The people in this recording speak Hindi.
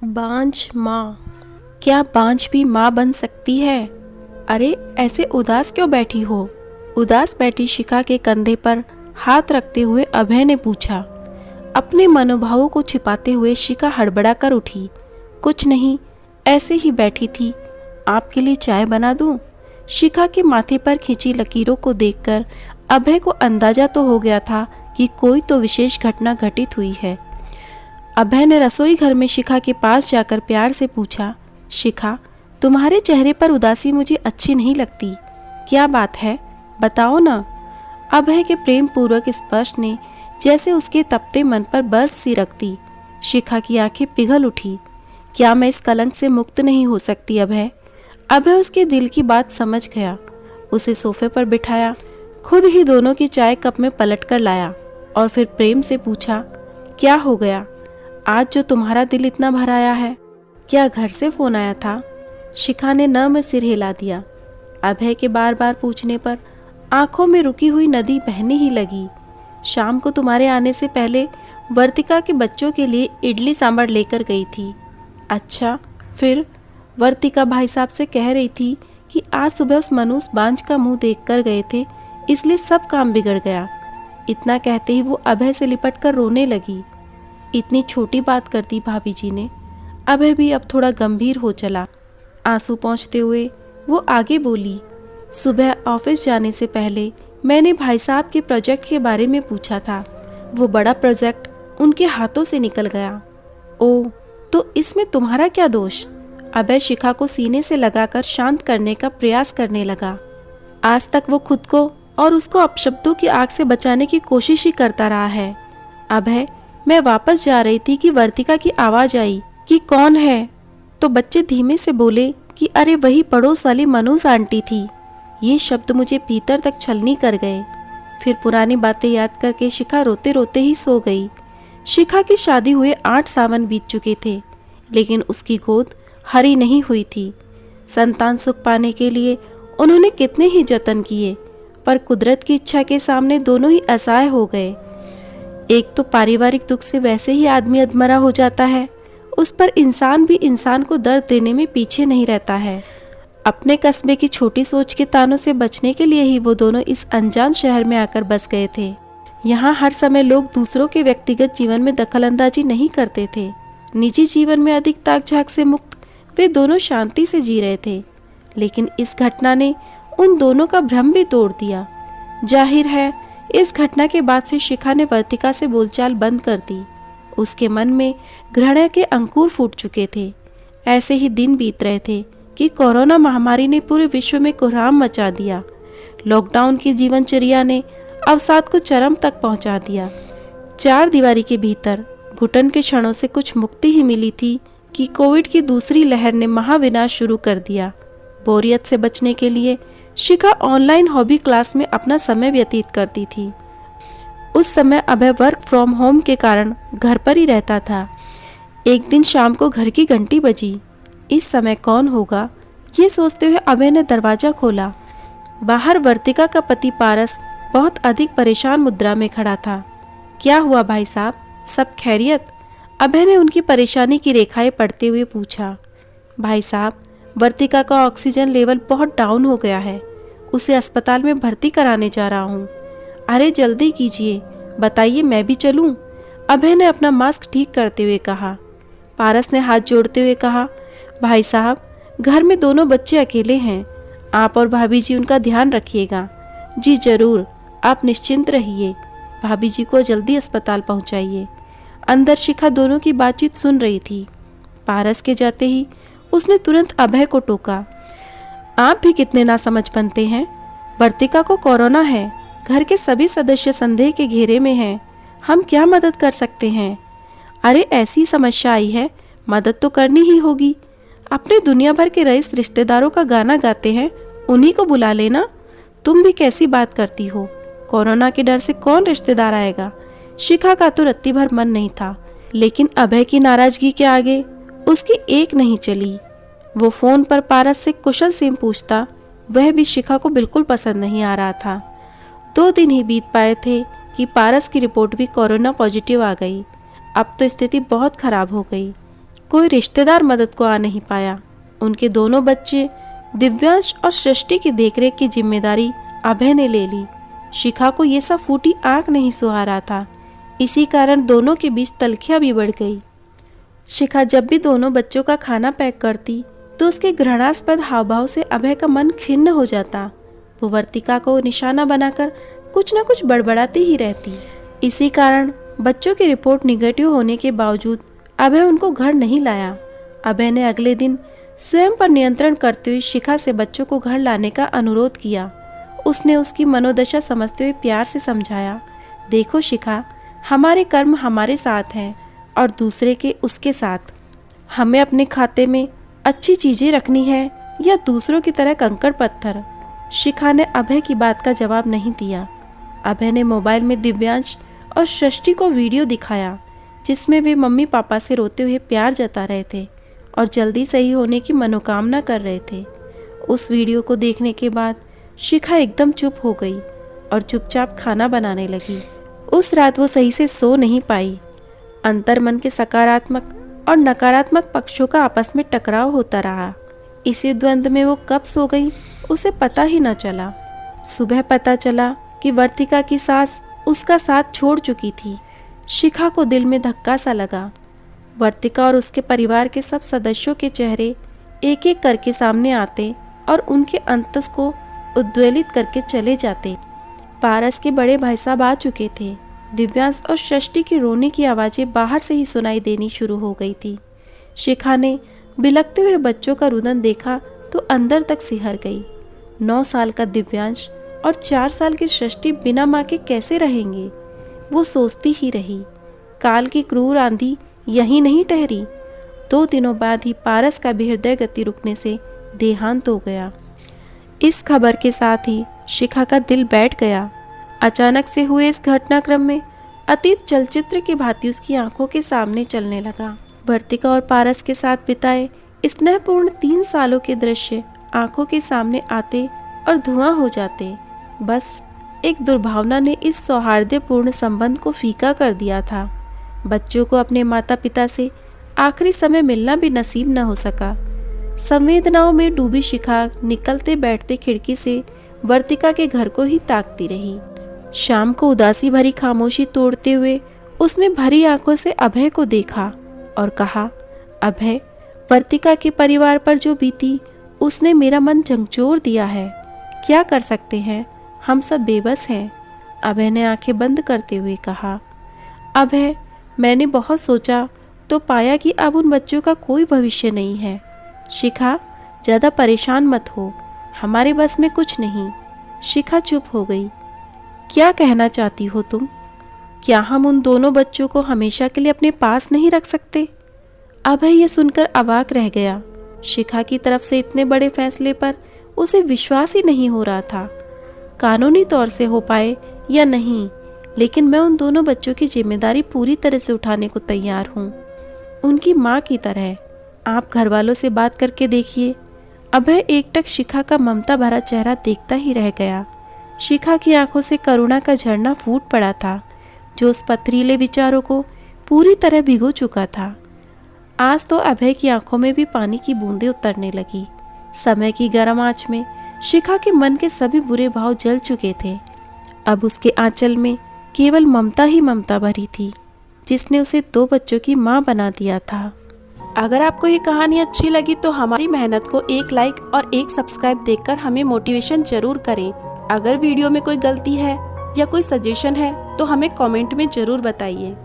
बांझ माँ। क्या बांझ भी माँ बन सकती है? अरे ऐसे उदास क्यों बैठी हो? उदास बैठी शिखा के कंधे पर हाथ रखते हुए अभय ने पूछा। अपने मनोभावों को छिपाते हुए शिखा हड़बड़ा कर उठी। कुछ नहीं, ऐसे ही बैठी थी। आपके लिए चाय बना दूं? शिखा के माथे पर खिंची लकीरों को देखकर अभय को अंदाजा तो हो गया था कि कोई तो विशेष घटना घटित हुई है। अभय ने रसोई घर में शिखा के पास जाकर प्यार से पूछा, शिखा, तुम्हारे चेहरे पर उदासी मुझे अच्छी नहीं लगती। क्या बात है, बताओ ना। अभय के प्रेम पूर्वक स्पर्श ने जैसे उसके तपते मन पर बर्फ सी रख दी। शिखा की आंखें पिघल उठी। क्या मैं इस कलंक से मुक्त नहीं हो सकती अभय? अभय उसके दिल की बात समझ गया। उसे सोफे पर बिठाया, खुद ही दोनों की चाय कप में पलट कर लाया और फिर प्रेम से पूछा, क्या हो गया आज जो तुम्हारा दिल इतना भर आया है? क्या घर से फोन आया था? शिखा ने न में सिर हिला दिया। अभय के बार बार पूछने पर आंखों में रुकी हुई नदी बहने ही लगी। शाम को तुम्हारे आने से पहले वर्तिका के बच्चों के लिए इडली सांभर लेकर गई थी। अच्छा, फिर? वर्तिका भाई साहब से कह रही थी कि आज सुबह उस मनूस बांझ का मुंह देखकर गए थे, इसलिए सब काम बिगड़ गया। इतना कहते ही वो अभय से लिपट कर रोने लगी। इतनी छोटी बात कर दी भाभी जी ने। अभय भी अब थोड़ा गंभीर हो चला। आंसू पोंछते हुए वो आगे बोली, सुबह ऑफिस जाने से पहले मैंने भाई साहब के प्रोजेक्ट के बारे में पूछा था। वो बड़ा प्रोजेक्ट उनके हाथों से निकल गया। ओह, तो इसमें तुम्हारा क्या दोष? अभय शिखा को सीने से लगाकर शांत करने का प्रयास करने लगा। आज तक वो खुद को और उसको अपशब्दों की आग से बचाने की कोशिश ही करता रहा है। अभय, मैं वापस जा रही थी कि वर्तिका की आवाज आई कि कौन है, तो बच्चे धीमे से बोले कि अरे वही पड़ोस वाली मनूस आंटी थी। ये शब्द मुझे भीतर तक छलनी कर गए। फिर पुरानी बातें याद करके शिखा रोते रोते ही सो गई। शिखा की शादी हुए 8 सावन बीत चुके थे, लेकिन उसकी गोद हरी नहीं हुई थी। संतान सुख पाने के लिए उन्होंने कितने ही जतन किए, पर कुदरत की इच्छा के सामने दोनों ही असहाय हो गए। एक तो पारिवारिक दुख से वैसे ही आदमी अधमरा हो जाता है, उस पर इंसान भी इंसान को दर्द देने में पीछे नहीं रहता है। अपने कस्बे की छोटी सोच के तानों से बचने के लिए ही वो दोनों इस अनजान शहर में आकर बस गए थे। यहाँ हर समय लोग दूसरों के व्यक्तिगत जीवन में दखलंदाजी नहीं करते थे। निजी जीवन में अधिक ताक झाक से मुक्त वे दोनों शांति से जी रहे थे। लेकिन इस घटना ने उन दोनों का भ्रम भी तोड़ दिया। जाहिर है, इस घटना के बाद से शिखा ने वर्तिका से बोलचाल बंद कर दी। उसके मन में घृणा के अंकुर फूट चुके थे। ऐसे ही दिन बीत रहे थे कि कोरोना महामारी ने पूरे विश्व में कोहराम मचा दिया। लॉकडाउन की जीवनचर्या ने अवसाद को चरम तक पहुंचा दिया। 4 दीवारी के भीतर घुटन के क्षणों से कुछ मुक्ति ही मिली थी कि कोविड की दूसरी लहर ने महाविनाश शुरू कर दिया। बोरियत से बचने के लिए शिखा ऑनलाइन हॉबी क्लास में अपना समय व्यतीत करती थी। उस समय अभय वर्क फ्रॉम होम के कारण घर पर ही रहता था। एक दिन शाम को घर की घंटी बजी। इस समय कौन होगा, ये सोचते हुए अभय ने दरवाजा खोला। बाहर वर्तिका का पति पारस बहुत अधिक परेशान मुद्रा में खड़ा था। क्या हुआ भाई साहब, सब खैरियत? अभय ने उनकी परेशानी की रेखाएं पढ़ते हुए पूछा। भाई साहब, वर्तिका का ऑक्सीजन लेवल बहुत डाउन हो गया है, उसे अस्पताल में भर्ती कराने जा रहा हूँ। अरे जल्दी कीजिए, बताइए मैं भी चलूँ? अभय ने अपना मास्क ठीक करते हुए कहा। पारस ने हाथ जोड़ते हुए कहा, भाई साहब, घर में दोनों बच्चे अकेले हैं, आप और भाभी जी उनका ध्यान रखिएगा। जी जरूर, आप निश्चिंत रहिए, भाभी जी को जल्दी अस्पताल पहुँचाइए। अंदर शिखा दोनों की बातचीत सुन रही थी। पारस के जाते ही उसने तुरंत अभय को टोका। आप भी कितने नासमझ बनते हैं। वर्तिका को कोरोना है, घर के सभी सदस्य संदेह के घेरे में हैं, हम क्या मदद कर सकते हैं? अरे ऐसी समस्या आई है, मदद तो करनी ही होगी। अपने दुनिया भर के रईस रिश्तेदारों का गाना गाते हैं, उन्हीं को बुला लेना। तुम भी कैसी बात करती हो, कोरोना के डर से कौन रिश्तेदार आएगा? शिखा का तो रत्ती भर मन नहीं था, लेकिन अभय की नाराजगी के आगे उसकी एक नहीं चली। वो फोन पर पारस से कुशल सेम पूछता, वह भी शिखा को बिल्कुल पसंद नहीं आ रहा था। 2 दिन ही बीत पाए थे कि पारस की रिपोर्ट भी कोरोना पॉजिटिव आ गई। अब तो स्थिति बहुत खराब हो गई। कोई रिश्तेदार मदद को आ नहीं पाया। उनके दोनों बच्चे दिव्यांश और सृष्टि की देखरेख की जिम्मेदारी अभय ने ले ली। शिखा को ये सब फूटी आंख नहीं सुहा रहा था। इसी कारण दोनों के बीच तलखियां भी बढ़ गई। शिखा जब भी दोनों बच्चों का खाना पैक करती तो उसके घृणास्पद हावभाव से अभय का मन खिन्न हो जाता। वो वर्तिका को निशाना बनाकर कुछ न कुछ बड़बड़ाती ही रहती। इसी कारण बच्चों की रिपोर्ट निगेटिव होने के बावजूद अभय उनको घर नहीं लाया। अभय ने अगले दिन स्वयं पर नियंत्रण करते हुए शिखा से बच्चों को घर लाने का अनुरोध किया। उसने उसकी मनोदशा समझते हुए प्यार से समझाया, देखो शिखा, हमारे कर्म हमारे साथ हैं और दूसरे के उसके साथ। हमें अपने खाते में अच्छी चीजें रखनी है या दूसरों की तरह कंकड़ पत्थर। शिखा ने अभय की बात का जवाब नहीं दिया। अभय ने मोबाइल में दिव्यांश और सृष्टि को वीडियो दिखाया जिसमें वे मम्मी पापा से रोते हुए प्यार जता रहे थे और जल्दी सही होने की मनोकामना कर रहे थे। उस वीडियो को देखने के बाद शिखा एकदम चुप हो गई और चुपचाप खाना बनाने लगी। उस रात वो सही से सो नहीं पाई। अंतर्मन के सकारात्मक और नकारात्मक पक्षों का आपस में टकराव होता रहा। इसी द्वंद्व में वो कब सो गई उसे पता ही न चला। सुबह पता चला कि वर्तिका की सास उसका साथ छोड़ चुकी थी। शिखा को दिल में धक्का सा लगा। वर्तिका और उसके परिवार के सब सदस्यों के चेहरे एक एक करके सामने आते और उनके अंतस को उद्वेलित करके चले जाते। पारस के बड़े भाई साहब आ चुके थे। दिव्यांश और सृष्टि की रोने की आवाज़ें बाहर से ही सुनाई देनी शुरू हो गई थी। शिखा ने बिलखते हुए बच्चों का रुदन देखा तो अंदर तक सिहर गई। 9 साल का दिव्यांश और 4 साल की सृष्टि बिना माँ के कैसे रहेंगे, वो सोचती ही रही। काल की क्रूर आंधी यही नहीं ठहरी। 2 दिनों बाद ही पारस का भी हृदय गति रुकने से देहांत हो गया। इस खबर के साथ ही शिखा का दिल बैठ गया। अचानक से हुए इस घटनाक्रम में अतीत चलचित्र की भांति उसकी आंखों के सामने चलने लगा। वर्तिका और पारस के साथ बिताए स्नेहपूर्ण 3 सालों के दृश्य आंखों के सामने आते और धुआं हो जाते। बस एक दुर्भावना ने इस सौहार्दपूर्ण संबंध को फीका कर दिया था। बच्चों को अपने माता पिता से आखिरी समय मिलना भी नसीब न हो सका। संवेदनाओं में डूबी शिखा निकलते बैठते खिड़की से वर्तिका के घर को ही ताकती रही। शाम को उदासी भरी खामोशी तोड़ते हुए उसने भरी आंखों से अभय को देखा और कहा, अभय, वर्तिका के परिवार पर जो बीती उसने मेरा मन झकझोर दिया है। क्या कर सकते हैं, हम सब बेबस हैं। अभय ने आंखें बंद करते हुए कहा। अभय, मैंने बहुत सोचा तो पाया कि अब उन बच्चों का कोई भविष्य नहीं है। शिखा, ज़्यादा परेशान मत हो, हमारे बस में कुछ नहीं। शिखा चुप हो गई। क्या कहना चाहती हो तुम? क्या हम उन दोनों बच्चों को हमेशा के लिए अपने पास नहीं रख सकते? अभय ये सुनकर अवाक रह गया। शिखा की तरफ से इतने बड़े फैसले पर उसे विश्वास ही नहीं हो रहा था। कानूनी तौर से हो पाए या नहीं, लेकिन मैं उन दोनों बच्चों की जिम्मेदारी पूरी तरह से उठाने को तैयार हूँ, उनकी माँ की तरह। आप घर वालों से बात करके देखिए। अभय एकटक शिखा का ममता भरा चेहरा देखता ही रह गया। शिखा की आंखों से करुणा का झरना फूट पड़ा था, जो उस पथरीले विचारों को पूरी तरह भिगो चुका था। आज तो अभय की आंखों में भी पानी की बूंदें उतरने लगी। समय की गर्म आंच में शिखा के मन के सभी बुरे भाव जल चुके थे। अब उसके आंचल में केवल ममता ही ममता भरी थी, जिसने उसे 2 बच्चों की माँ बना दिया था। अगर आपको ये कहानी अच्छी लगी तो हमारी मेहनत को एक लाइक और एक सब्सक्राइब देकर हमें मोटिवेशन जरूर करें। अगर वीडियो में कोई गलती है या कोई सजेशन है तो हमें कमेंट में ज़रूर बताइए।